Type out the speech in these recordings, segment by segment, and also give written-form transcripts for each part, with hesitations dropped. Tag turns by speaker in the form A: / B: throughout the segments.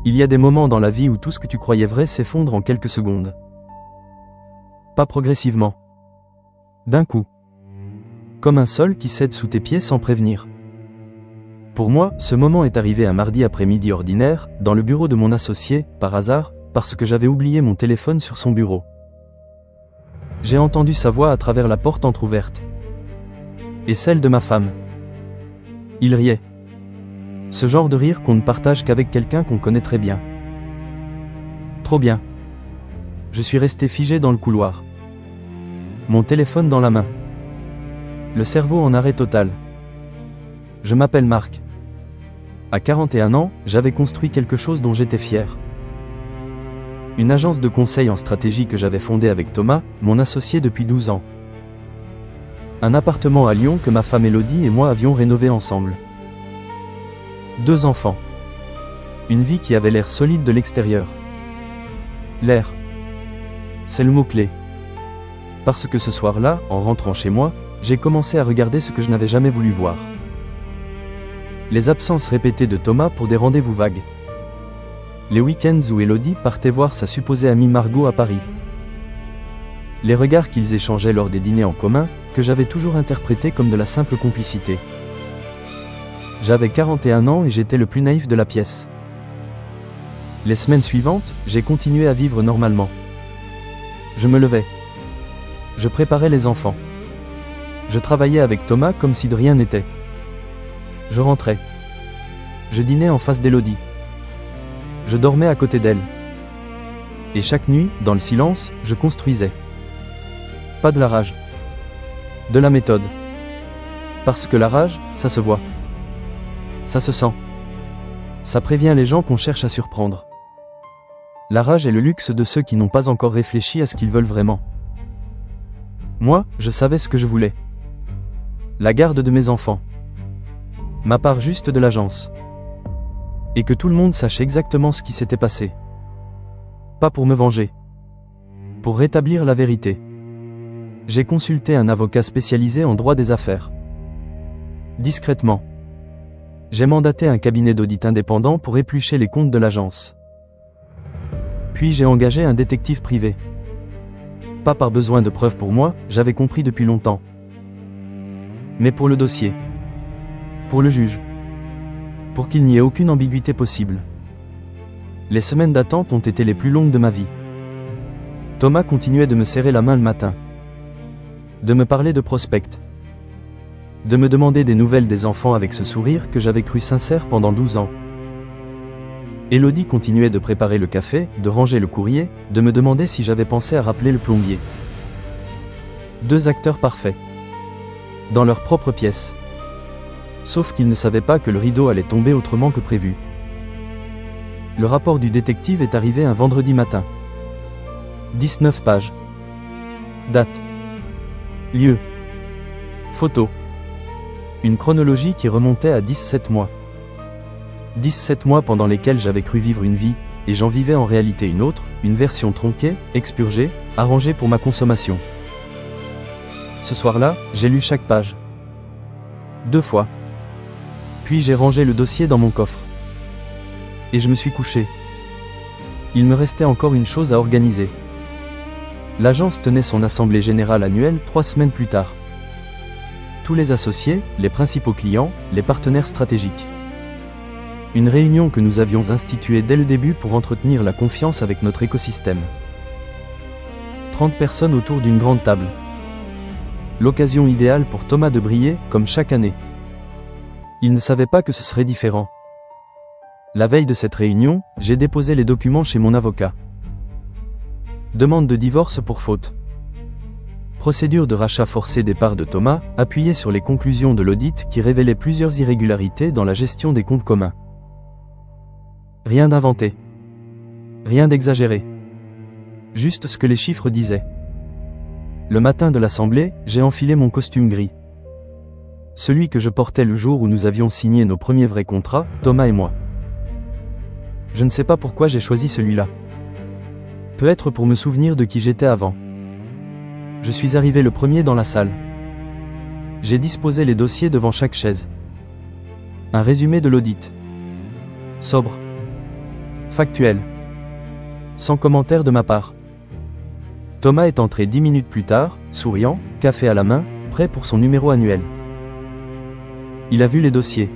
A: Il y a des moments dans la vie où tout ce que tu croyais vrai s'effondre en quelques secondes. Pas progressivement. D'un coup. Comme un sol qui cède sous tes pieds sans prévenir. Pour moi, ce moment est arrivé un mardi après-midi ordinaire, dans le bureau de mon associé, par hasard, parce que j'avais oublié mon téléphone sur son bureau. J'ai entendu sa voix à travers la porte entr'ouverte. Et celle de ma femme. Il riait. Ce genre de rire qu'on ne partage qu'avec quelqu'un qu'on connaît très bien. Trop bien. Je suis resté figé dans le couloir. Mon téléphone dans la main. Le cerveau en arrêt total. Je m'appelle Marc. À 41 ans, j'avais construit quelque chose dont j'étais fier. Une agence de conseil en stratégie que j'avais fondée avec Thomas, mon associé depuis 12 ans. Un appartement à Lyon que ma femme Elodie et moi avions rénové ensemble. 2 enfants. Une vie qui avait l'air solide de l'extérieur. L'air. C'est le mot-clé. Parce que ce soir-là, en rentrant chez moi, j'ai commencé à regarder ce que je n'avais jamais voulu voir. Les absences répétées de Thomas pour des rendez-vous vagues. Les week-ends où Elodie partait voir sa supposée amie Margot à Paris. Les regards qu'ils échangeaient lors des dîners en commun, que j'avais toujours interprétés comme de la simple complicité. J'avais 41 ans et j'étais le plus naïf de la pièce. Les semaines suivantes, j'ai continué à vivre normalement. Je me levais. Je préparais les enfants. Je travaillais avec Thomas comme si de rien n'était. Je rentrais. Je dînais en face d'Elodie. Je dormais à côté d'elle. Et chaque nuit, dans le silence, je construisais. Pas de la rage. De la méthode. Parce que la rage, ça se voit. Ça se sent. Ça prévient les gens qu'on cherche à surprendre. La rage est le luxe de ceux qui n'ont pas encore réfléchi à ce qu'ils veulent vraiment. Moi, je savais ce que je voulais. La garde de mes enfants. Ma part juste de l'agence. Et que tout le monde sache exactement ce qui s'était passé. Pas pour me venger. Pour rétablir la vérité. J'ai consulté un avocat spécialisé en droit des affaires. Discrètement. J'ai mandaté un cabinet d'audit indépendant pour éplucher les comptes de l'agence. Puis j'ai engagé un détective privé. Pas par besoin de preuves pour moi, j'avais compris depuis longtemps. Mais pour le dossier. Pour le juge. Pour qu'il n'y ait aucune ambiguïté possible. Les semaines d'attente ont été les plus longues de ma vie. Thomas continuait de me serrer la main le matin. De me parler de prospects. De me demander des nouvelles des enfants avec ce sourire que j'avais cru sincère pendant 12 ans. Elodie continuait de préparer le café, de ranger le courrier, de me demander si j'avais pensé à rappeler le plombier. 2 acteurs parfaits. Dans leur propre pièce. Sauf qu'ils ne savaient pas que le rideau allait tomber autrement que prévu. Le rapport du détective est arrivé un vendredi matin. 19 pages. Date. Lieu. Photo. Une chronologie qui remontait à 17 mois. 17 mois pendant lesquels j'avais cru vivre une vie, et j'en vivais en réalité une autre, une version tronquée, expurgée, arrangée pour ma consommation. Ce soir-là, j'ai lu chaque page. 2 fois. Puis j'ai rangé le dossier dans mon coffre. Et je me suis couché. Il me restait encore une chose à organiser. L'agence tenait son assemblée générale annuelle 3 semaines plus tard. Tous les associés, les principaux clients, les partenaires stratégiques. Une réunion que nous avions instituée dès le début pour entretenir la confiance avec notre écosystème. 30 personnes autour d'une grande table. L'occasion idéale pour Thomas de briller, comme chaque année. Il ne savait pas que ce serait différent. La veille de cette réunion, j'ai déposé les documents chez mon avocat. Demande de divorce pour faute. Procédure de rachat forcé des parts de Thomas, appuyée sur les conclusions de l'audit qui révélaient plusieurs irrégularités dans la gestion des comptes communs. Rien d'inventé. Rien d'exagéré. Juste ce que les chiffres disaient. Le matin de l'assemblée, j'ai enfilé mon costume gris. Celui que je portais le jour où nous avions signé nos premiers vrais contrats, Thomas et moi. Je ne sais pas pourquoi j'ai choisi celui-là. Peut-être pour me souvenir de qui j'étais avant. Je suis arrivé le premier dans la salle. J'ai disposé les dossiers devant chaque chaise. Un résumé de l'audit. Sobre. Factuel. Sans commentaire de ma part. Thomas est entré 10 minutes plus tard, souriant, café à la main, prêt pour son numéro annuel. Il a vu les dossiers.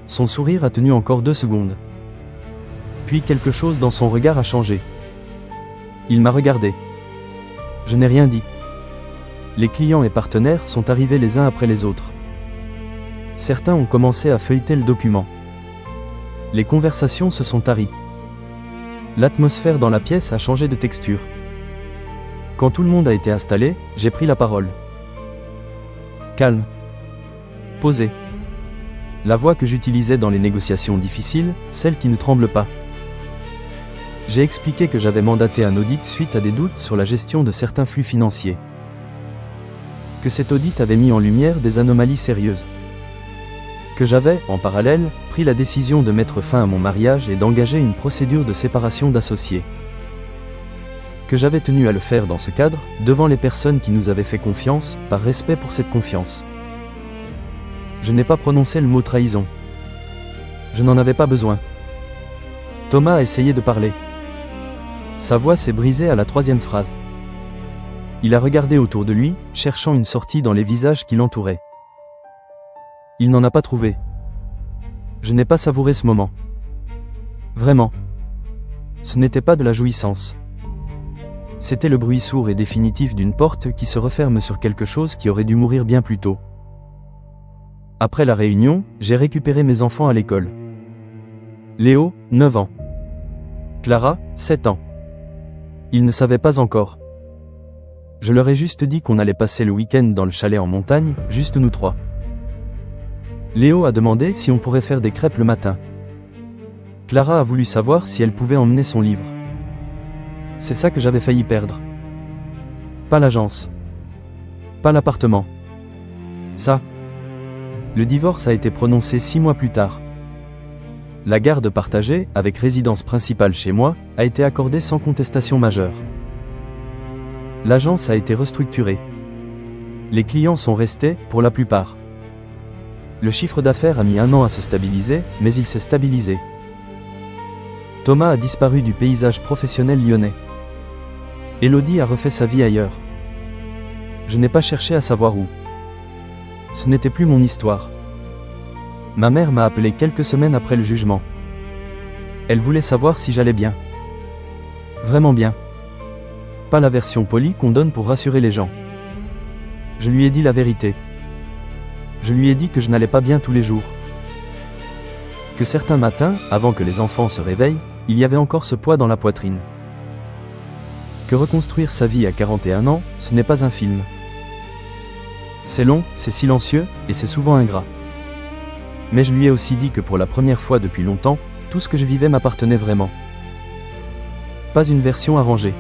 A: Son sourire a tenu encore 2 secondes. Puis quelque chose dans son regard a changé. Il m'a regardé. Je n'ai rien dit. Les clients et partenaires sont arrivés les uns après les autres. Certains ont commencé à feuilleter le document. Les conversations se sont taries. L'atmosphère dans la pièce a changé de texture. Quand tout le monde a été installé, j'ai pris la parole. Calme. Posé. La voix que j'utilisais dans les négociations difficiles, celle qui ne tremble pas. J'ai expliqué que j'avais mandaté un audit suite à des doutes sur la gestion de certains flux financiers. Que cet audit avait mis en lumière des anomalies sérieuses. Que j'avais, en parallèle, pris la décision de mettre fin à mon mariage et d'engager une procédure de séparation d'associés. Que j'avais tenu à le faire dans ce cadre, devant les personnes qui nous avaient fait confiance, par respect pour cette confiance. Je n'ai pas prononcé le mot trahison. Je n'en avais pas besoin. Thomas a essayé de parler. Sa voix s'est brisée à la 3e phrase. Il a regardé autour de lui, cherchant une sortie dans les visages qui l'entouraient. Il n'en a pas trouvé. Je n'ai pas savouré ce moment. Vraiment. Ce n'était pas de la jouissance. C'était le bruit sourd et définitif d'une porte qui se referme sur quelque chose qui aurait dû mourir bien plus tôt. Après la réunion, j'ai récupéré mes enfants à l'école. Léo, 9 ans. Clara, 7 ans. Ils ne savaient pas encore. Je leur ai juste dit qu'on allait passer le week-end dans le chalet en montagne, juste nous 3. Léo a demandé si on pourrait faire des crêpes le matin. Clara a voulu savoir si elle pouvait emmener son livre. C'est ça que j'avais failli perdre. Pas l'agence. Pas l'appartement. Ça. Le divorce a été prononcé 6 mois plus tard. La garde partagée, avec résidence principale chez moi, a été accordée sans contestation majeure. L'agence a été restructurée. Les clients sont restés, pour la plupart. Le chiffre d'affaires a mis 1 an à se stabiliser, mais il s'est stabilisé. Thomas a disparu du paysage professionnel lyonnais. Élodie a refait sa vie ailleurs. Je n'ai pas cherché à savoir où. Ce n'était plus mon histoire. Ma mère m'a appelé quelques semaines après le jugement. Elle voulait savoir si j'allais bien. Vraiment bien. Pas la version polie qu'on donne pour rassurer les gens. Je lui ai dit la vérité. Je lui ai dit que je n'allais pas bien tous les jours. Que certains matins, avant que les enfants se réveillent, il y avait encore ce poids dans la poitrine. Que reconstruire sa vie à 41 ans, ce n'est pas un film. C'est long, c'est silencieux, et c'est souvent ingrat. Mais je lui ai aussi dit que pour la première fois depuis longtemps, tout ce que je vivais m'appartenait vraiment. Pas une version arrangée.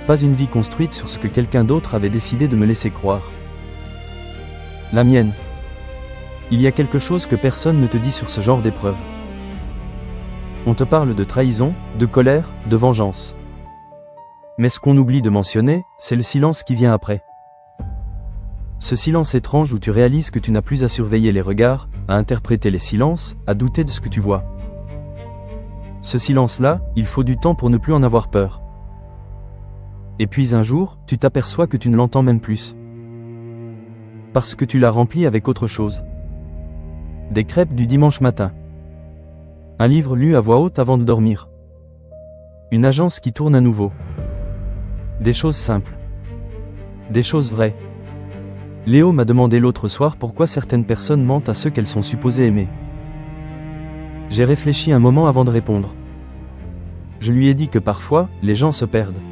A: Pas une vie construite sur ce que quelqu'un d'autre avait décidé de me laisser croire. La mienne. Il y a quelque chose que personne ne te dit sur ce genre d'épreuve. On te parle de trahison, de colère, de vengeance. Mais ce qu'on oublie de mentionner, c'est le silence qui vient après. Ce silence étrange où tu réalises que tu n'as plus à surveiller les regards, à interpréter les silences, à douter de ce que tu vois. Ce silence-là, il faut du temps pour ne plus en avoir peur. Et puis un jour, tu t'aperçois que tu ne l'entends même plus. Parce que tu l'as rempli avec autre chose. Des crêpes du dimanche matin. Un livre lu à voix haute avant de dormir. Une agence qui tourne à nouveau. Des choses simples. Des choses vraies. Léo m'a demandé l'autre soir pourquoi certaines personnes mentent à ceux qu'elles sont supposées aimer. J'ai réfléchi un moment avant de répondre. Je lui ai dit que parfois, les gens se perdent.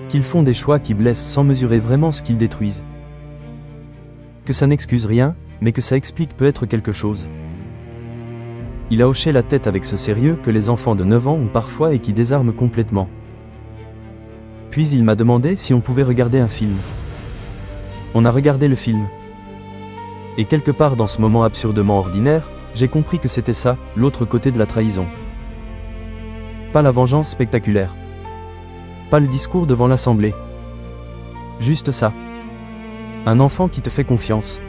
A: Qu'ils font des choix qui blessent sans mesurer vraiment ce qu'ils détruisent. Que ça n'excuse rien, mais que ça explique peut-être quelque chose. Il a hoché la tête avec ce sérieux que les enfants de 9 ans ont parfois et qui désarme complètement. Puis il m'a demandé si on pouvait regarder un film. On a regardé le film. Et quelque part dans ce moment absurdement ordinaire, j'ai compris que c'était ça, l'autre côté de la trahison. Pas la vengeance spectaculaire. Pas le discours devant l'assemblée. Juste ça. Un enfant qui te fait confiance.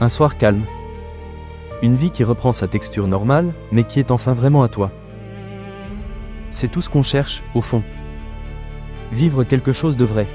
A: Un soir calme. Une vie qui reprend sa texture normale, mais qui est enfin vraiment à toi. C'est tout ce qu'on cherche, au fond. Vivre quelque chose de vrai.